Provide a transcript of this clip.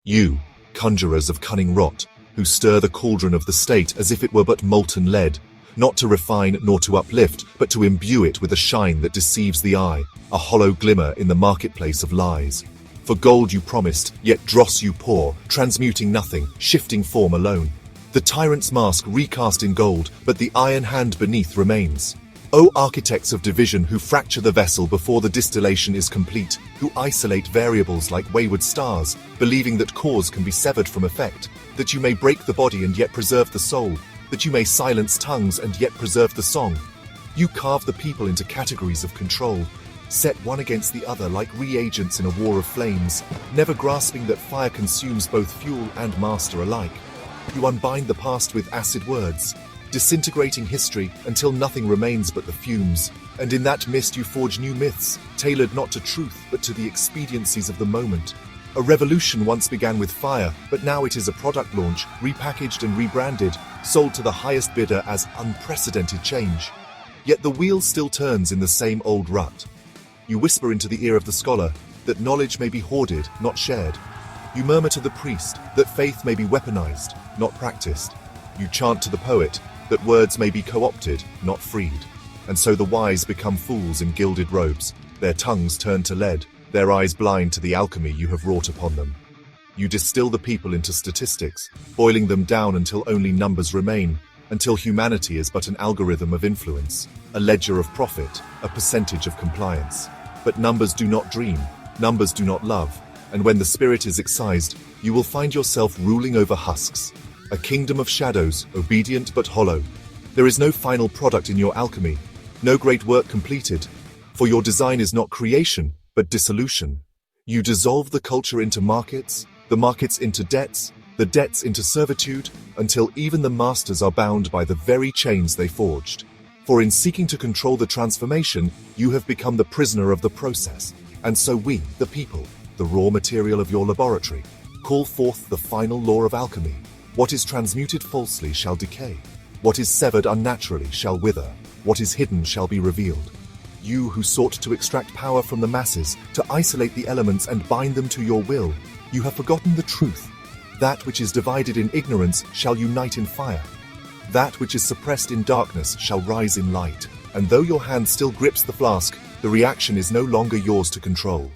You, conjurers of cunning rot, who stir the cauldron of the state as if it were but molten lead, not to refine nor to uplift, but to imbue it with a shine that deceives the eye, a hollow glimmer in the marketplace of lies. For gold you promised, yet dross you pour, transmuting nothing, shifting form alone. The tyrant's mask recast in gold, but the iron hand beneath remains. O architects of division who fracture the vessel before the distillation is complete, who isolate variables like wayward stars, believing that cause can be severed from effect, that you may break the body and yet preserve the soul, that you may silence tongues and yet preserve the song. You carve the people into categories of control, set one against the other like reagents in a war of flames, never grasping that fire consumes both fuel and master alike. You unbind the past with acid words, disintegrating history until nothing remains but the fumes, and in that mist you forge new myths, tailored not to truth but to the expediencies of the moment. A revolution once began with fire, but now it is a product launch, repackaged and rebranded, sold to the highest bidder as unprecedented change. Yet the wheel still turns in the same old rut. You whisper into the ear of the scholar that knowledge may be hoarded, not shared. You murmur to the priest that faith may be weaponized, not practiced. You chant to the poet that words may be co-opted, not freed. And so the wise become fools in gilded robes, their tongues turn to lead, their eyes blind to the alchemy you have wrought upon them. You distill the people into statistics, boiling them down until only numbers remain, until humanity is but an algorithm of influence, a ledger of profit, a percentage of compliance. But numbers do not dream, numbers do not love, and when the spirit is excised, you will find yourself ruling over husks, a kingdom of shadows, obedient but hollow. There is no final product in your alchemy, no great work completed, for your design is not creation, but dissolution. You dissolve the culture into markets, the markets into debts, the debts into servitude, until even the masters are bound by the very chains they forged. For in seeking to control the transformation, you have become the prisoner of the process. And so we, the people, the raw material of your laboratory, call forth the final law of alchemy. What is transmuted falsely shall decay. What is severed unnaturally shall wither. What is hidden shall be revealed. You who sought to extract power from the masses, to isolate the elements and bind them to your will, you have forgotten the truth. That which is divided in ignorance shall unite in fire. That which is suppressed in darkness shall rise in light. And though your hand still grips the flask, the reaction is no longer yours to control.